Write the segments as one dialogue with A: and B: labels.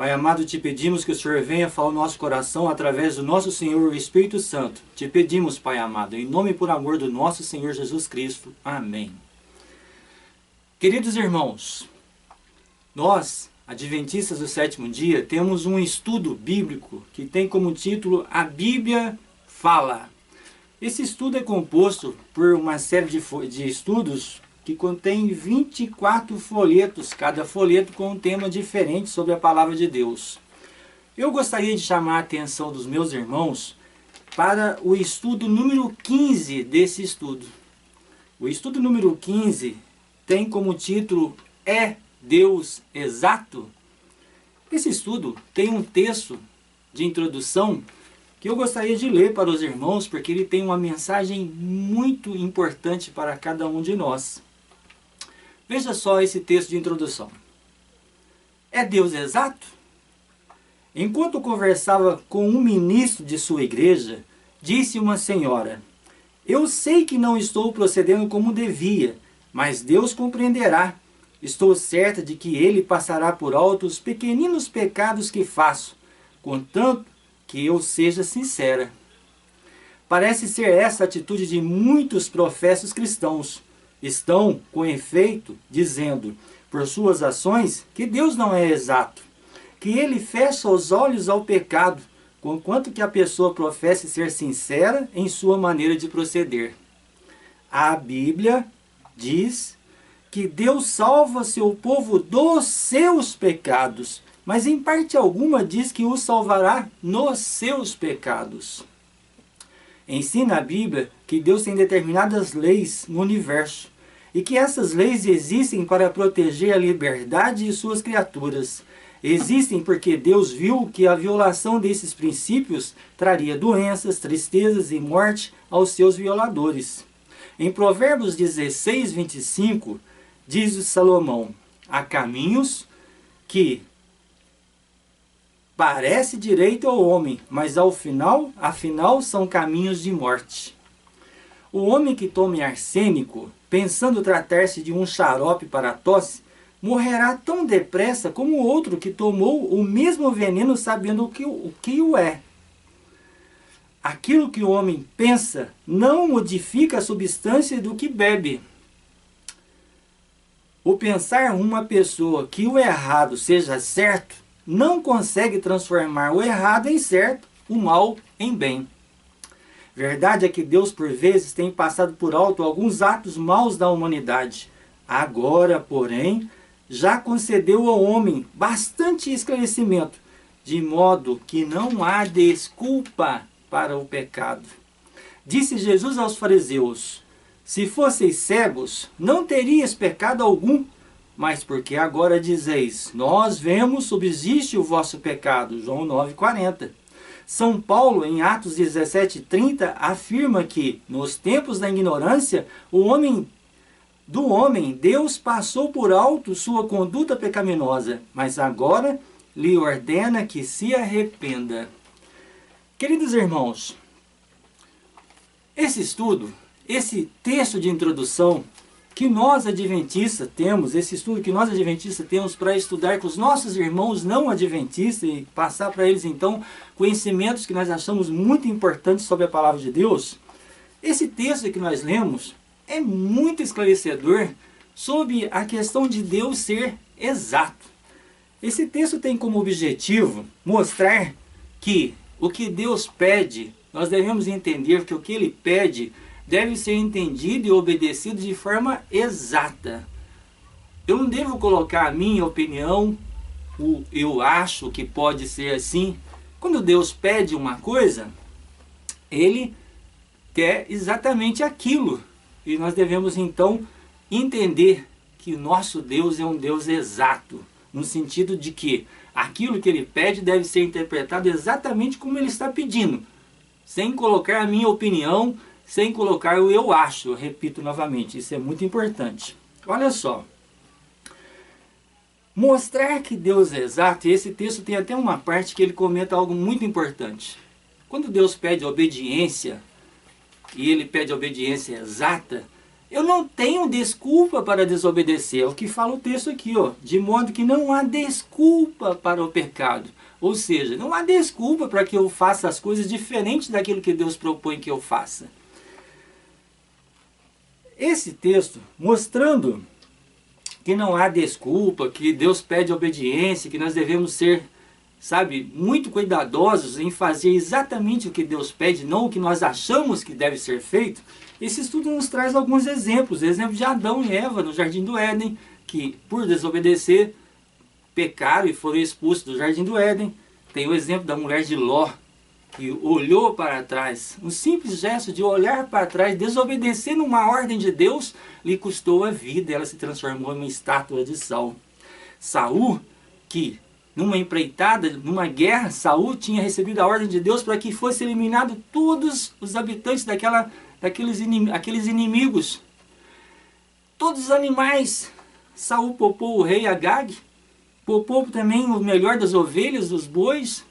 A: Pai amado, te pedimos que o Senhor venha falar ao nosso coração através do nosso Senhor, o Espírito Santo. Te pedimos, Pai amado, em nome e por amor do nosso Senhor Jesus Cristo. Amém. Queridos irmãos, nós, adventistas do sétimo dia, temos um estudo bíblico que tem como título A Bíblia Fala. Esse estudo é composto por uma série de estudos que contém 24 folhetos, cada folheto com um tema diferente sobre a palavra de Deus. Eu gostaria de chamar a atenção dos meus irmãos para o estudo número 15 desse estudo. O estudo número 15 tem como título É Deus Exato? Esse estudo tem um texto de introdução que eu gostaria de ler para os irmãos, porque ele tem uma mensagem muito importante para cada um de nós. Veja só esse texto de introdução. É Deus exato? Enquanto conversava com um ministro de sua igreja, disse uma senhora: eu sei que não estou procedendo como devia, mas Deus compreenderá. Estou certa de que Ele passará por alto os pequeninos pecados que faço, contanto que eu seja sincera. Parece ser essa a atitude de muitos professos cristãos. Estão, com efeito, dizendo, por suas ações, que Deus não é exato, que Ele fecha os olhos ao pecado, conquanto que a pessoa professe ser sincera em sua maneira de proceder. A Bíblia diz que Deus salva seu povo dos seus pecados, mas em parte alguma diz que o salvará nos seus pecados. Ensina a Bíblia que Deus tem determinadas leis no universo e que essas leis existem para proteger a liberdade de suas criaturas. Existem porque Deus viu que a violação desses princípios traria doenças, tristezas e morte aos seus violadores. Em Provérbios 16, 25, diz Salomão: há caminhos que parece direito ao homem, mas afinal são caminhos de morte. O homem que tome arsênico, pensando tratar-se de um xarope para a tosse, morrerá tão depressa como o outro que tomou o mesmo veneno sabendo o que o é. Aquilo que o homem pensa não modifica a substância do que bebe. O pensar uma pessoa que o errado seja certo não consegue transformar o errado em certo, o mal em bem. Verdade é que Deus por vezes tem passado por alto alguns atos maus da humanidade. Agora, porém, já concedeu ao homem bastante esclarecimento, de modo que não há desculpa para o pecado. Disse Jesus aos fariseus: se fosseis cegos, não terias pecado algum, mas porque agora dizeis, nós vemos, subsiste o vosso pecado. João 9,40. São Paulo, em Atos 17,30, afirma que, nos tempos da ignorância, do homem, Deus passou por alto sua conduta pecaminosa, mas agora lhe ordena que se arrependa. Queridos irmãos, esse estudo, esse texto de introdução que nós adventistas temos, esse estudo que nós adventistas temos para estudar com os nossos irmãos não adventistas e passar para eles então conhecimentos que nós achamos muito importantes sobre a palavra de Deus, esse texto que nós lemos é muito esclarecedor sobre a questão de Deus ser exato. Esse texto tem como objetivo mostrar que o que Deus pede, nós devemos entender que o que Ele pede deve ser entendido e obedecido de forma exata. Eu não devo colocar a minha opinião, eu acho que pode ser assim. Quando Deus pede uma coisa, Ele quer exatamente aquilo. E nós devemos então entender que o nosso Deus é um Deus exato, no sentido de que aquilo que Ele pede deve ser interpretado exatamente como Ele está pedindo, sem colocar a minha opinião, sem colocar o eu acho. Eu repito novamente, isso é muito importante. Olha só. Mostrar que Deus é exato, e esse texto tem até uma parte que ele comenta algo muito importante. Quando Deus pede obediência, e Ele pede obediência exata, Eu não tenho desculpa para desobedecer. É o que fala o texto aqui, ó. De modo que não há desculpa para o pecado. Ou seja, não há desculpa para que eu faça as coisas diferentes daquilo que Deus propõe que eu faça. Esse texto, mostrando que não há desculpa, que Deus pede obediência, que nós devemos ser, sabe, muito cuidadosos em fazer exatamente o que Deus pede, não o que nós achamos que deve ser feito. Esse estudo nos traz alguns exemplos. Exemplo de Adão e Eva no Jardim do Éden, que por desobedecer, pecaram e foram expulsos do Jardim do Éden. Tem o exemplo da mulher de Ló, que olhou para trás. Um simples gesto de olhar para trás, desobedecer numa ordem de Deus, lhe custou a vida. Ela se transformou em uma estátua de sal. Saul, que numa empreitada, numa guerra, Saul tinha recebido a ordem de Deus para que fosse eliminado todos os habitantes aqueles inimigos. Todos os animais. Saul poupou o rei Agag, poupou também o melhor das ovelhas, dos bois.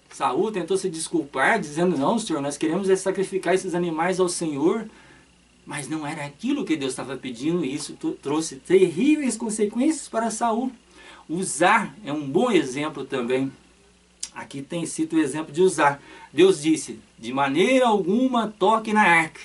A: Saul tentou se desculpar, dizendo: não, Senhor, nós queremos sacrificar esses animais ao Senhor. Mas não era aquilo que Deus estava pedindo, e isso trouxe terríveis consequências para Saul. Uzá é um bom exemplo também. Aqui tem sido o exemplo de Uzá. Deus disse: de maneira alguma toque na arca.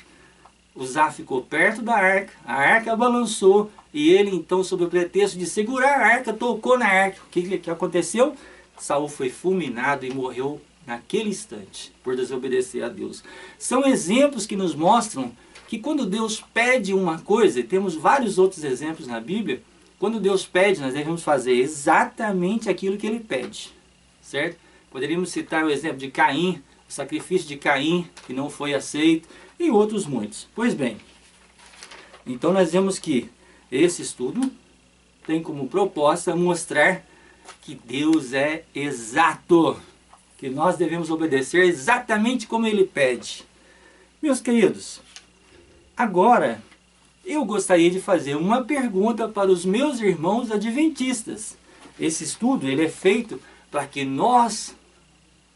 A: Uzá ficou perto da arca, a arca balançou, e ele então, sob o pretexto de segurar a arca, tocou na arca. O que aconteceu? Saul foi fulminado e morreu naquele instante, por desobedecer a Deus. São exemplos que nos mostram que quando Deus pede uma coisa, e temos vários outros exemplos na Bíblia, quando Deus pede, nós devemos fazer exatamente aquilo que Ele pede, certo? Poderíamos citar o exemplo de Caim, o sacrifício de Caim, que não foi aceito, e outros muitos. Pois bem, então nós vemos que esse estudo tem como proposta mostrar que Deus é exato, que nós devemos obedecer exatamente como Ele pede. Meus queridos, agora eu gostaria de fazer uma pergunta para os meus irmãos adventistas. Esse estudo ele é feito para que nós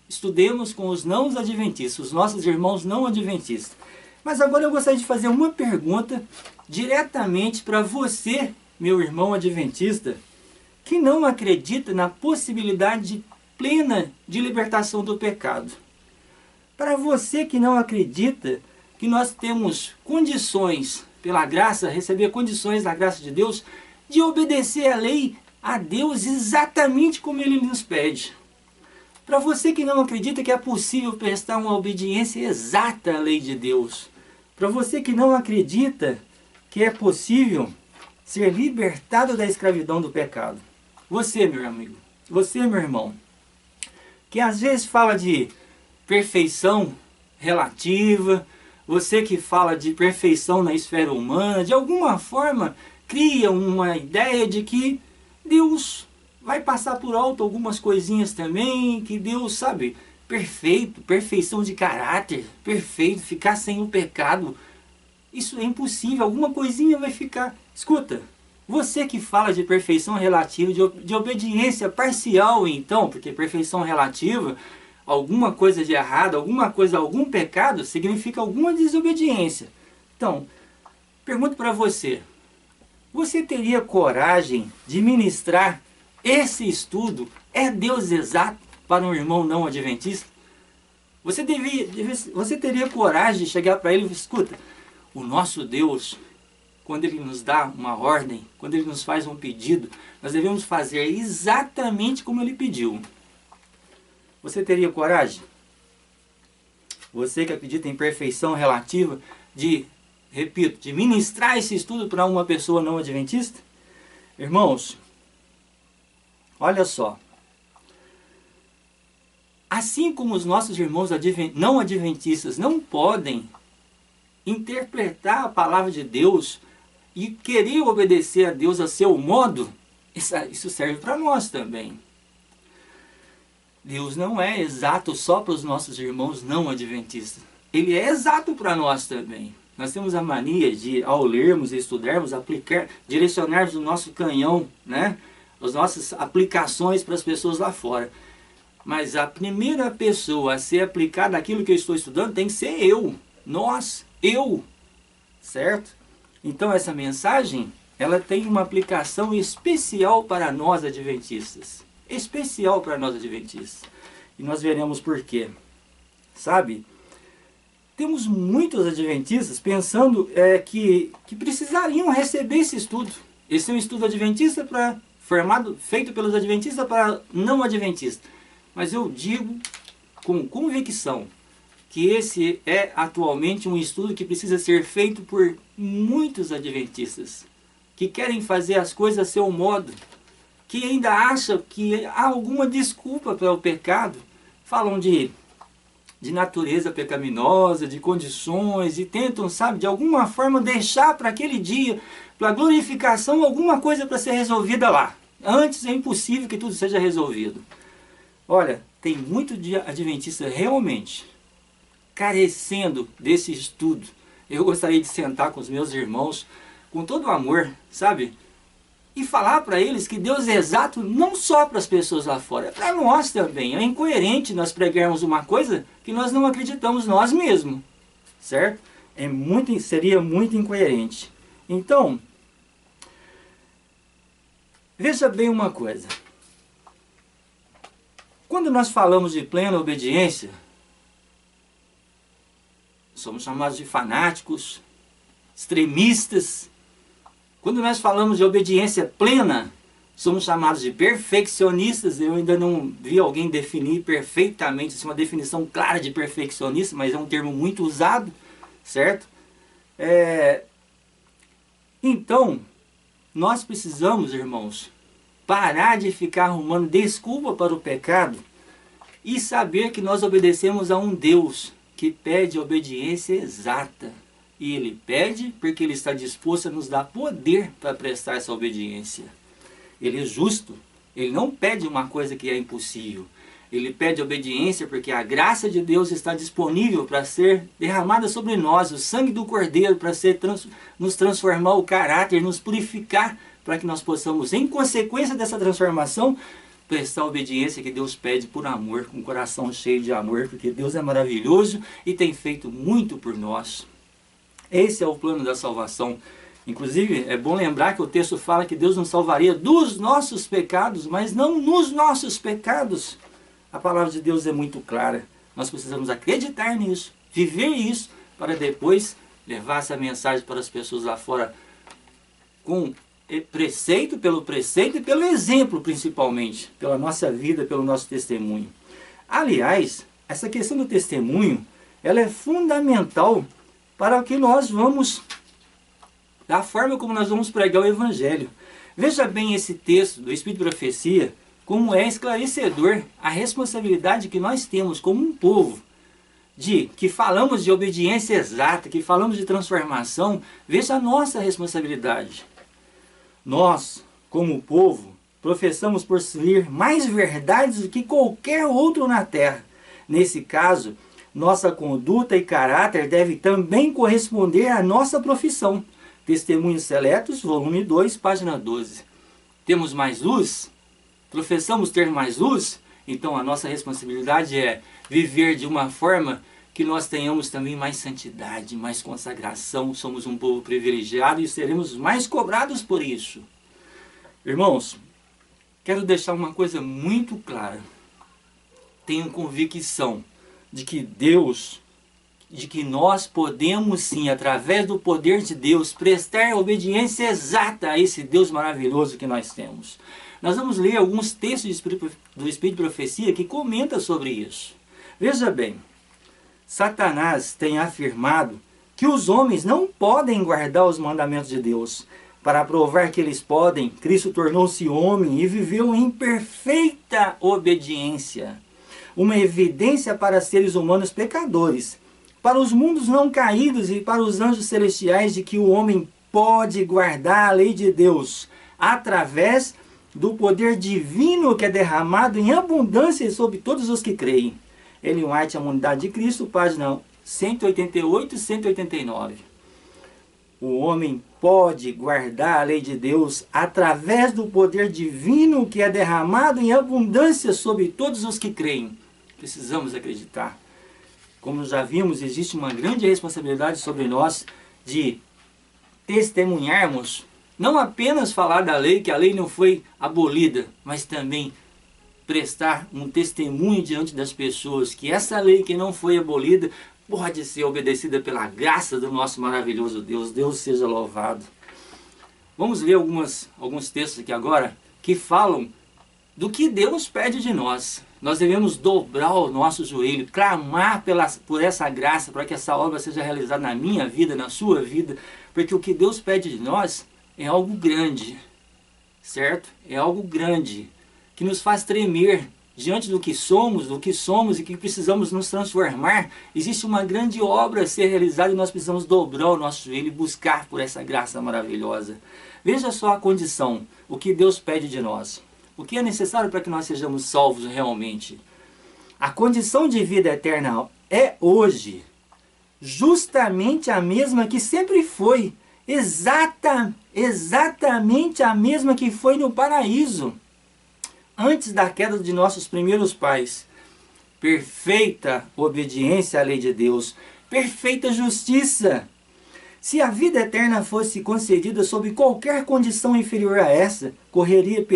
A: estudemos com os não adventistas, os nossos irmãos não adventistas. Mas agora eu gostaria de fazer uma pergunta diretamente para você, meu irmão adventista, que não acredita na possibilidade plena de libertação do pecado. Para você que não acredita que nós temos condições, pela graça, receber condições da graça de Deus, de obedecer a lei a Deus exatamente como Ele nos pede. Para você que não acredita que é possível prestar uma obediência exata à lei de Deus. Para você que não acredita que é possível ser libertado da escravidão do pecado. Você, meu amigo, você, meu irmão, que às vezes fala de perfeição relativa, você que fala de perfeição na esfera humana, de alguma forma cria uma ideia de que Deus vai passar por alto algumas coisinhas também, que Deus, sabe, perfeito, perfeição de caráter, perfeito, ficar sem o pecado, isso é impossível, alguma coisinha vai ficar. Escuta, você que fala de perfeição relativa, de obediência parcial então, porque perfeição relativa, alguma coisa de errado, alguma coisa, algum pecado, significa alguma desobediência. Então, pergunto para você, você teria coragem de ministrar esse estudo? É Deus exato para um irmão não adventista? Você teria coragem de chegar para ele e escuta, o nosso Deus, quando Ele nos dá uma ordem, quando Ele nos faz um pedido, nós devemos fazer exatamente como Ele pediu. Você teria coragem? Você que acredita em perfeição relativa, de ministrar esse estudo para uma pessoa não adventista? Irmãos, olha só. Assim como os nossos irmãos não adventistas não podem interpretar a palavra de Deus e querer obedecer a Deus a seu modo, isso serve para nós também. Deus não é exato só para os nossos irmãos não adventistas. Ele é exato para nós também. Nós temos a mania de, ao lermos e estudarmos, direcionarmos o nosso canhão, né? As nossas aplicações para as pessoas lá fora. Mas a primeira pessoa a ser aplicada naquilo que eu estou estudando tem que ser eu. Nós, eu. certo? Então essa mensagem, ela tem uma aplicação especial para nós adventistas. Especial para nós adventistas. E nós veremos por quê. Sabe? Temos muitos adventistas pensando que precisariam receber esse estudo. Esse é um estudo adventista feito pelos adventistas para não adventistas. Mas eu digo com convicção que esse é atualmente um estudo que precisa ser feito por muitos adventistas que querem fazer as coisas a seu modo, que ainda acham que há alguma desculpa para o pecado. Falam de natureza pecaminosa, de condições, e tentam, sabe, de alguma forma deixar para aquele dia, para a glorificação, alguma coisa para ser resolvida lá. Antes é impossível que tudo seja resolvido. Olha, tem muito adventista realmente carecendo desse estudo. Eu gostaria de sentar com os meus irmãos com todo o amor, sabe? E falar para eles que Deus é exato não só para as pessoas lá fora, é para nós também. É incoerente nós pregarmos uma coisa que nós não acreditamos nós mesmos, certo? Seria muito incoerente. Então, veja bem uma coisa. Quando nós falamos de plena obediência, somos chamados de fanáticos, extremistas. Quando nós falamos de obediência plena, somos chamados de perfeccionistas. Eu ainda não vi alguém definir perfeitamente, uma definição clara de perfeccionista, mas é um termo muito usado, certo? Então, nós precisamos, irmãos, parar de ficar arrumando desculpa para o pecado e saber que nós obedecemos a um Deus que pede obediência exata. E Ele pede porque Ele está disposto a nos dar poder para prestar essa obediência. Ele é justo. Ele não pede uma coisa que é impossível. Ele pede obediência porque a graça de Deus está disponível para ser derramada sobre nós. O sangue do Cordeiro para nos transformar o caráter, nos purificar, para que nós possamos, em consequência dessa transformação, prestar a obediência que Deus pede por amor, com o coração cheio de amor, porque Deus é maravilhoso e tem feito muito por nós. Esse é o plano da salvação. Inclusive, é bom lembrar que o texto fala que Deus nos salvaria dos nossos pecados, mas não nos nossos pecados. A palavra de Deus é muito clara. Nós precisamos acreditar nisso, viver isso, para depois levar essa mensagem para as pessoas lá fora com preceito e pelo exemplo, principalmente, pela nossa vida, pelo nosso testemunho. Aliás, essa questão do testemunho, ela é fundamental para o que nós vamos, da forma como nós vamos pregar o Evangelho. Veja bem esse texto do Espírito de Profecia, como é esclarecedor a responsabilidade que nós temos como um povo, que falamos de obediência exata, que falamos de transformação. Veja a nossa responsabilidade. Nós, como povo, professamos possuir mais verdades do que qualquer outro na terra. Nesse caso, nossa conduta e caráter deve também corresponder à nossa profissão. Testemunhos Seletos, volume 2, página 12. Temos mais luz? Professamos ter mais luz? Então a nossa responsabilidade é viver de uma forma que nós tenhamos também mais santidade, mais consagração. Somos um povo privilegiado e seremos mais cobrados por isso. Irmãos, quero deixar uma coisa muito clara. Tenho convicção de que nós podemos sim, através do poder de Deus, prestar obediência exata a esse Deus maravilhoso que nós temos. Nós vamos ler alguns textos do Espírito de Profecia que comentam sobre isso. Veja bem, Satanás tem afirmado que os homens não podem guardar os mandamentos de Deus. Para provar que eles podem, Cristo tornou-se homem e viveu em perfeita obediência. Uma evidência para seres humanos pecadores, para os mundos não caídos e para os anjos celestiais de que o homem pode guardar a lei de Deus através do poder divino que é derramado em abundância sobre todos os que creem. Ellen White, A Humanidade de Cristo, página 188 e 189. O homem pode guardar a lei de Deus através do poder divino que é derramado em abundância sobre todos os que creem. Precisamos acreditar. Como já vimos, existe uma grande responsabilidade sobre nós de testemunharmos, não apenas falar da lei, que a lei não foi abolida, mas também prestar um testemunho diante das pessoas que essa lei que não foi abolida pode ser obedecida pela graça do nosso maravilhoso Deus. Deus seja louvado. Vamos ler alguns textos aqui agora que falam do que Deus pede de nós. Nós devemos dobrar o nosso joelho, clamar por essa graça, para que essa obra seja realizada na minha vida, na sua vida, porque o que Deus pede de nós é algo grande, certo? É algo grande, que nos faz tremer diante do que somos e que precisamos nos transformar. Existe uma grande obra a ser realizada e nós precisamos dobrar o nosso joelho e buscar por essa graça maravilhosa. Veja só a condição, o que Deus pede de nós. O que é necessário para que nós sejamos salvos realmente? A condição de vida eterna é hoje justamente a mesma que sempre foi. Exatamente a mesma que foi no paraíso, antes da queda de nossos primeiros pais. Perfeita obediência à lei de Deus, perfeita justiça. Se a vida eterna fosse concedida sob qualquer condição inferior a essa, correria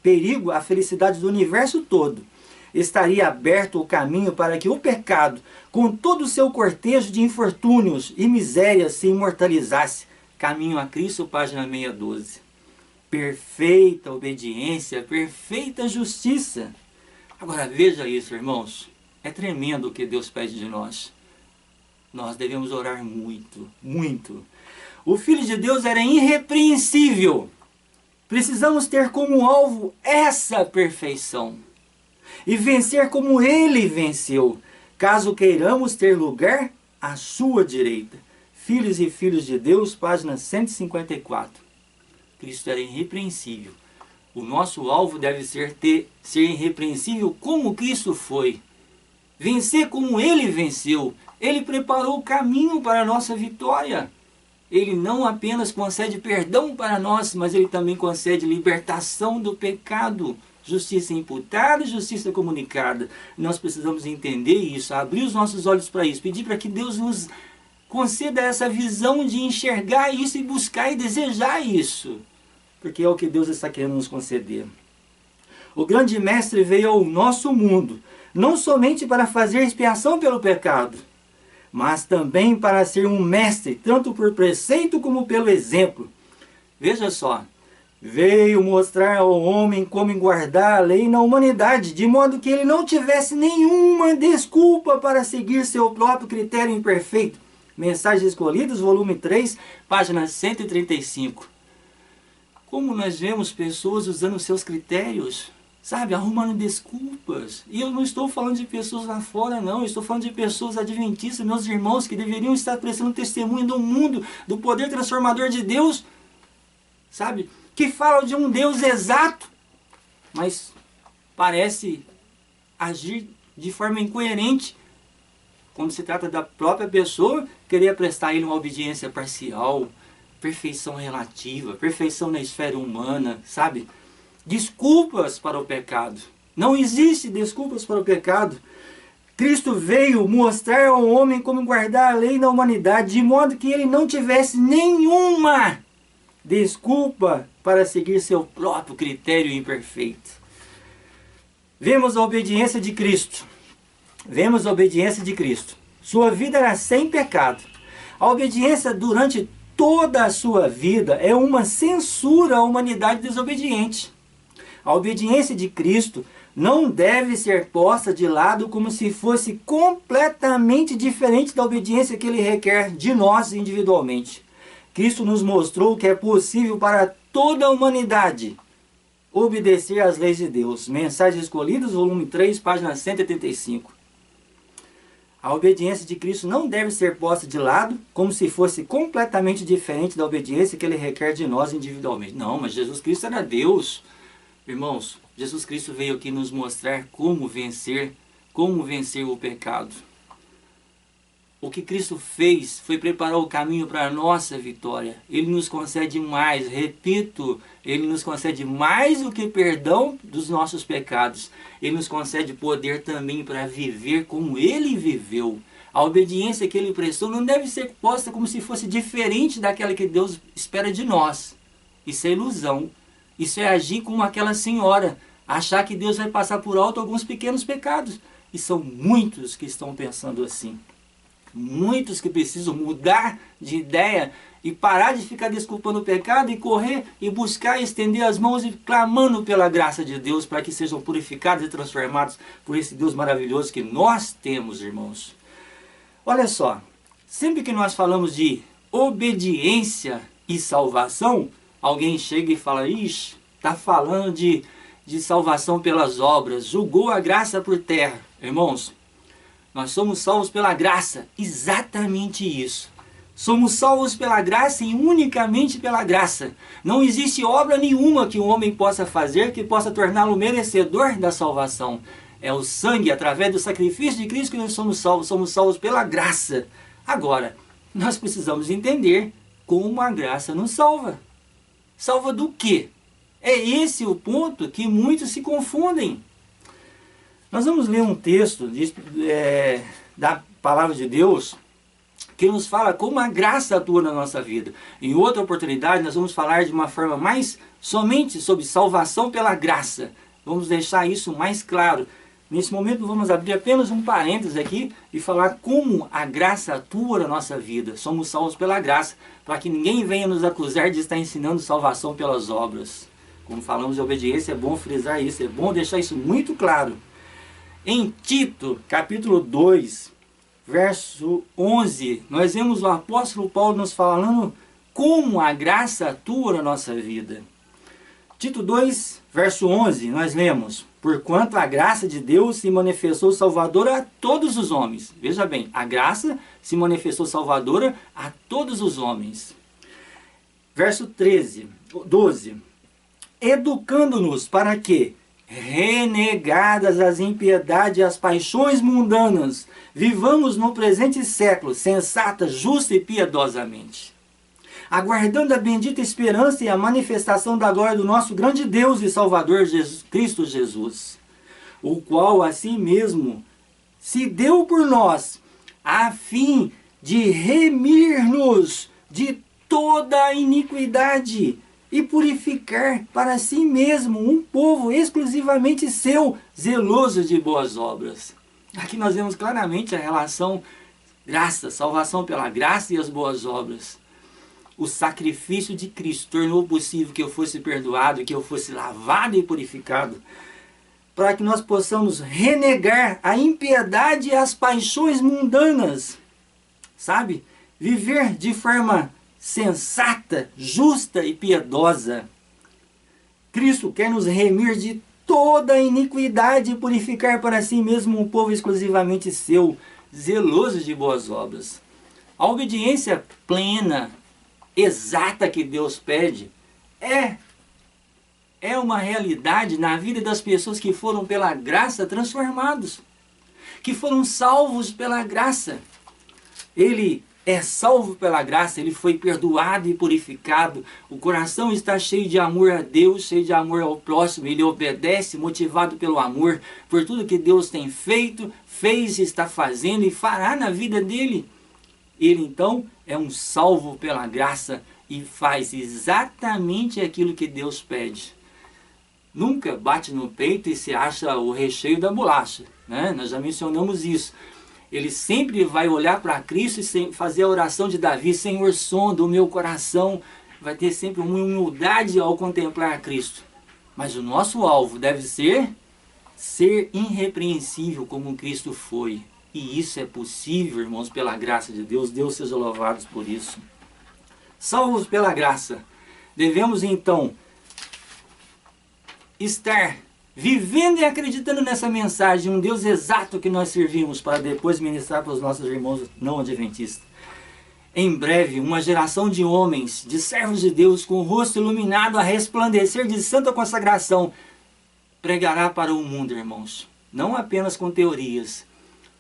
A: perigo à felicidade do universo todo. Estaria aberto o caminho para que o pecado, com todo o seu cortejo de infortúnios e misérias, se imortalizasse. Caminho a Cristo, página 612. Perfeita obediência, perfeita justiça. Agora veja isso, irmãos. É tremendo o que Deus pede de nós. Nós devemos orar muito, muito. O Filho de Deus era irrepreensível. Precisamos ter como alvo essa perfeição e vencer como Ele venceu, caso queiramos ter lugar à sua direita. Filhos e Filhos de Deus, página 154. Cristo era irrepreensível. O nosso alvo deve ser irrepreensível como Cristo foi. Vencer como Ele venceu. Ele preparou o caminho para a nossa vitória. Ele não apenas concede perdão para nós, mas Ele também concede libertação do pecado. Justiça imputada e justiça comunicada. Nós precisamos entender isso, abrir os nossos olhos para isso, pedir para que Deus nos conceda essa visão de enxergar isso e buscar e desejar isso. Porque é o que Deus está querendo nos conceder. O grande mestre veio ao nosso mundo, não somente para fazer expiação pelo pecado, mas também para ser um mestre, tanto por preceito como pelo exemplo. Veja só, veio mostrar ao homem como guardar a lei na humanidade, de modo que ele não tivesse nenhuma desculpa para seguir seu próprio critério imperfeito. Mensagens Escolhidas, volume 3, página 135. Como nós vemos pessoas usando seus critérios, sabe, arrumando desculpas. E eu não estou falando de pessoas lá fora, não. Eu estou falando de pessoas adventistas, meus irmãos, que deveriam estar prestando testemunho do mundo, do poder transformador de Deus, sabe, que falam de um Deus exato, mas parece agir de forma incoerente. Quando se trata da própria pessoa, querer prestar a Ele uma obediência parcial, perfeição relativa, perfeição na esfera humana, sabe? Desculpas para o pecado. Não existe desculpas para o pecado. Cristo veio mostrar ao homem como guardar a lei na humanidade, de modo que ele não tivesse nenhuma desculpa para seguir seu próprio critério imperfeito. Vemos a obediência de Cristo. Vemos a obediência de Cristo. Sua vida era sem pecado. A obediência durante toda a sua vida é uma censura à humanidade desobediente. A obediência de Cristo não deve ser posta de lado como se fosse completamente diferente da obediência que Ele requer de nós individualmente. Cristo nos mostrou que é possível para toda a humanidade obedecer às leis de Deus. Mensagens Escolhidas, volume 3, página 185. A obediência de Cristo não deve ser posta de lado como se fosse completamente diferente da obediência que Ele requer de nós individualmente. Não, mas Jesus Cristo era Deus. Irmãos, Jesus Cristo veio aqui nos mostrar como vencer o pecado. O que Cristo fez foi preparar o caminho para a nossa vitória. Ele nos concede mais, repito, Ele nos concede mais do que perdão dos nossos pecados. Ele nos concede poder também para viver como Ele viveu. A obediência que ele prestou não deve ser posta como se fosse diferente daquela que Deus espera de nós. Isso é ilusão. Isso é agir como aquela senhora, achar que Deus vai passar por alto alguns pequenos pecados. E são muitos que estão pensando assim. Muitos que precisam mudar de ideia e parar de ficar desculpando o pecado e correr e buscar e estender as mãos e clamando pela graça de Deus para que sejam purificados e transformados por esse Deus maravilhoso que nós temos, irmãos. Olha só, sempre que nós falamos de obediência e salvação, alguém chega e fala, ixi, está falando de salvação pelas obras, julgou a graça por terra. Irmãos, nós somos salvos pela graça, exatamente isso. Somos salvos pela graça e unicamente pela graça. Não existe obra nenhuma que um homem possa fazer que possa torná-lo merecedor da salvação. É o sangue, através do sacrifício de Cristo que nós somos salvos pela graça. Agora, nós precisamos entender como a graça nos salva. Salva do quê? É esse o ponto que muitos se confundem. Nós vamos ler um texto da palavra de Deus que nos fala como a graça atua na nossa vida. Em outra oportunidade nós vamos falar de uma forma mais somente sobre salvação pela graça. Vamos deixar isso mais claro. Nesse momento vamos abrir apenas um parênteses aqui e falar como a graça atua na nossa vida. Somos salvos pela graça, para que ninguém venha nos acusar de estar ensinando salvação pelas obras. Como falamos de obediência, é bom frisar isso, é bom deixar isso muito claro. Em Tito, capítulo 2, verso 11, nós vemos o apóstolo Paulo nos falando como a graça atua na nossa vida. Tito 2, verso 11, nós lemos, porquanto a graça de Deus se manifestou salvadora a todos os homens. Veja bem, a graça se manifestou salvadora a todos os homens. Verso 12, educando-nos para que, renegadas as impiedades e as paixões mundanas, vivamos no presente século sensata, justa e piedosamente, aguardando a bendita esperança e a manifestação da glória do nosso grande Deus e Salvador Cristo Jesus, o qual assim mesmo se deu por nós, a fim de remir-nos de toda a iniquidade e purificar para si mesmo um povo exclusivamente seu, zeloso de boas obras. Aqui nós vemos claramente a relação graça, salvação pela graça e as boas obras. O sacrifício de Cristo tornou possível que eu fosse perdoado, que eu fosse lavado e purificado, para que nós possamos renegar a impiedade e as paixões mundanas, sabe? Viver de forma sensata, justa e piedosa. Cristo quer nos remir de toda a iniquidade e purificar para si mesmo um povo exclusivamente seu, zeloso de boas obras. A obediência plena, exata que Deus pede, é uma realidade na vida das pessoas que foram pela graça transformados, que foram salvos pela graça. Ele é salvo pela graça, ele foi perdoado e purificado. O coração está cheio de amor a Deus, cheio de amor ao próximo. Ele obedece, motivado pelo amor, por tudo que Deus tem feito, fez, está fazendo e fará na vida dele. Ele então é um salvo pela graça e faz exatamente aquilo que Deus pede. Nunca bate no peito e se acha o recheio da bolacha, né? Nós já mencionamos isso. Ele sempre vai olhar para Cristo e fazer a oração de Davi, Senhor, sonda o meu coração. Vai ter sempre uma humildade ao contemplar a Cristo. Mas o nosso alvo deve ser irrepreensível como Cristo foi. E isso é possível, irmãos, pela graça de Deus. Deus seja louvado por isso. Salvos pela graça, devemos então estar vivendo e acreditando nessa mensagem, um Deus exato que nós servimos, para depois ministrar para os nossos irmãos não adventistas. Em breve, uma geração de homens, de servos de Deus, com o rosto iluminado a resplandecer de santa consagração, pregará para o mundo, irmãos, não apenas com teorias,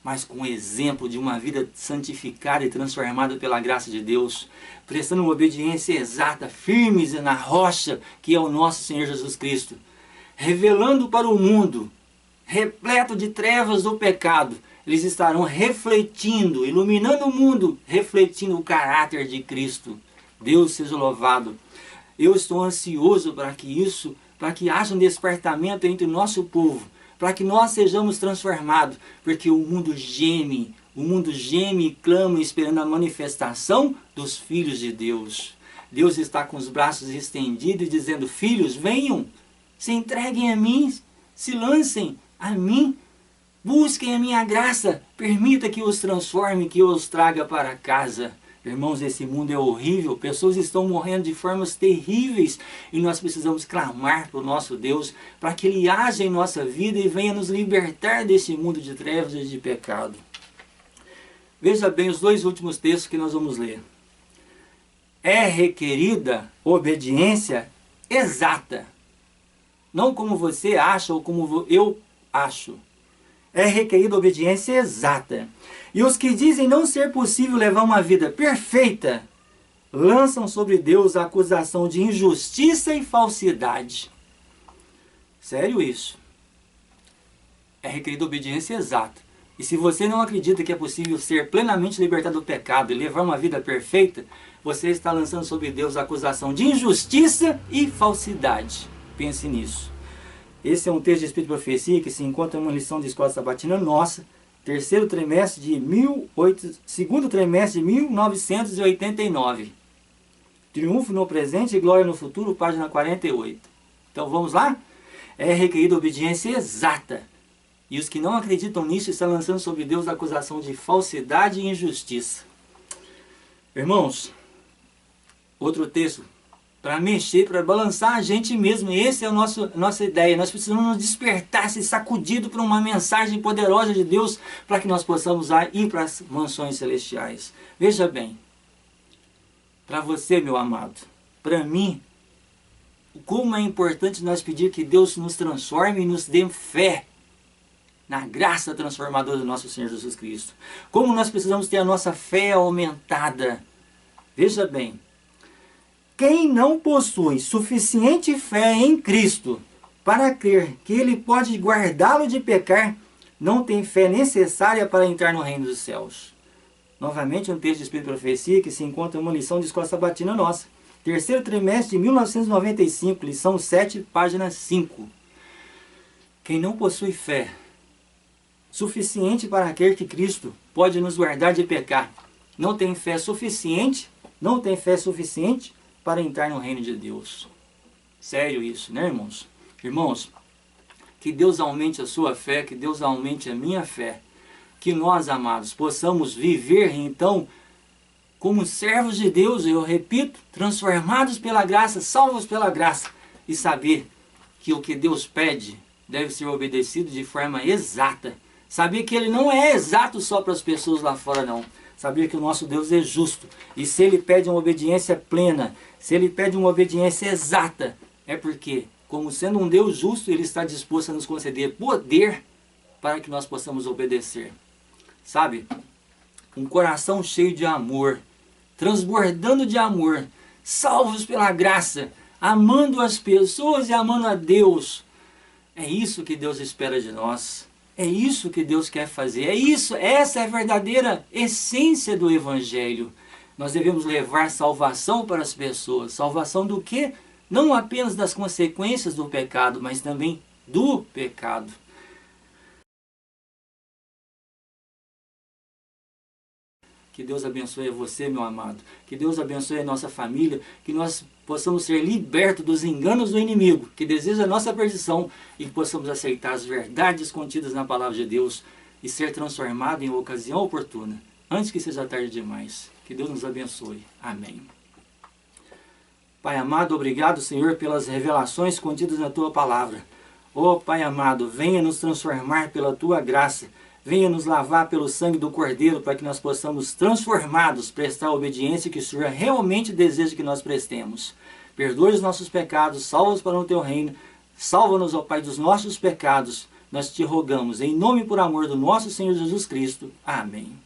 A: mas com o exemplo de uma vida santificada e transformada pela graça de Deus, prestando uma obediência exata, firmes na rocha que é o nosso Senhor Jesus Cristo, revelando para o mundo, repleto de trevas do pecado, eles estarão refletindo, iluminando o mundo, refletindo o caráter de Cristo. Deus seja louvado. Eu estou ansioso para que haja um despertamento entre o nosso povo, para que nós sejamos transformados, porque o mundo geme e clama esperando a manifestação dos filhos de Deus. Deus está com os braços estendidos e dizendo: filhos, venham, se entreguem a mim, se lancem a mim, busquem a minha graça, permita que eu os transforme, que eu os traga para casa. Irmãos, esse mundo é horrível, pessoas estão morrendo de formas terríveis e nós precisamos clamar para o nosso Deus, para que Ele haja em nossa vida e venha nos libertar desse mundo de trevas e de pecado. Veja bem os dois últimos textos que nós vamos ler. É requerida obediência exata, não como você acha ou como eu acho. É requerida obediência exata. E os que dizem não ser possível levar uma vida perfeita, lançam sobre Deus a acusação de injustiça e falsidade. Sério isso? É requerida obediência exata. E se você não acredita que é possível ser plenamente libertado do pecado e levar uma vida perfeita, você está lançando sobre Deus a acusação de injustiça e falsidade. Pense nisso. Esse é um texto de Espírito e Profecia que se encontra em uma lição de escola sabatina nossa, segundo trimestre de 1989. Triunfo no presente e glória no futuro, página 48. Então vamos lá? É requerida obediência exata. E os que não acreditam nisso estão lançando sobre Deus a acusação de falsidade e injustiça. Irmãos, outro texto, para mexer, para balançar a gente mesmo. Essa é a nossa ideia. Nós precisamos nos despertar, ser sacudido por uma mensagem poderosa de Deus, para que nós possamos ir para as mansões celestiais. Veja bem, para você, meu amado, para mim, como é importante nós pedir que Deus nos transforme e nos dê fé na graça transformadora do nosso Senhor Jesus Cristo. Como nós precisamos ter a nossa fé aumentada. Veja bem, quem não possui suficiente fé em Cristo para crer que Ele pode guardá-lo de pecar, não tem fé necessária para entrar no reino dos céus. Novamente um texto de Espírito e Profecia que se encontra em uma lição de escola sabatina nossa. Terceiro trimestre de 1995, lição 7, página 5. Quem não possui fé suficiente para crer que Cristo pode nos guardar de pecar, não tem fé suficiente para entrar no reino de Deus. Sério isso, né, irmãos? Irmãos, que Deus aumente a sua fé, que Deus aumente a minha fé, que nós, amados, possamos viver, então, como servos de Deus, eu repito, transformados pela graça, salvos pela graça, e saber que o que Deus pede deve ser obedecido de forma exata. Saber que Ele não é exato só para as pessoas lá fora, não. Saber que o nosso Deus é justo. E se Ele pede uma obediência plena, se Ele pede uma obediência exata, é porque, como sendo um Deus justo, Ele está disposto a nos conceder poder para que nós possamos obedecer. Sabe? Um coração cheio de amor, transbordando de amor, salvos pela graça, amando as pessoas e amando a Deus. É isso que Deus espera de nós. É isso que Deus quer fazer. Essa é a verdadeira essência do Evangelho. Nós devemos levar salvação para as pessoas. Salvação do quê? Não apenas das consequências do pecado, mas também do pecado. Que Deus abençoe você, meu amado. Que Deus abençoe a nossa família. Que nós possamos ser libertos dos enganos do inimigo, que deseja a nossa perdição, e que possamos aceitar as verdades contidas na palavra de Deus e ser transformado em ocasião oportuna, antes que seja tarde demais. Que Deus nos abençoe. Amém. Pai amado, obrigado, Senhor, pelas revelações contidas na Tua palavra. Ó Pai amado, venha nos transformar pela Tua graça. Venha nos lavar pelo sangue do Cordeiro, para que nós possamos, transformados, prestar a obediência que o Senhor realmente deseja que nós prestemos. Perdoe os nossos pecados, salva-nos para o Teu reino, salva-nos, ó Pai, dos nossos pecados. Nós te rogamos, em nome e por amor do nosso Senhor Jesus Cristo. Amém.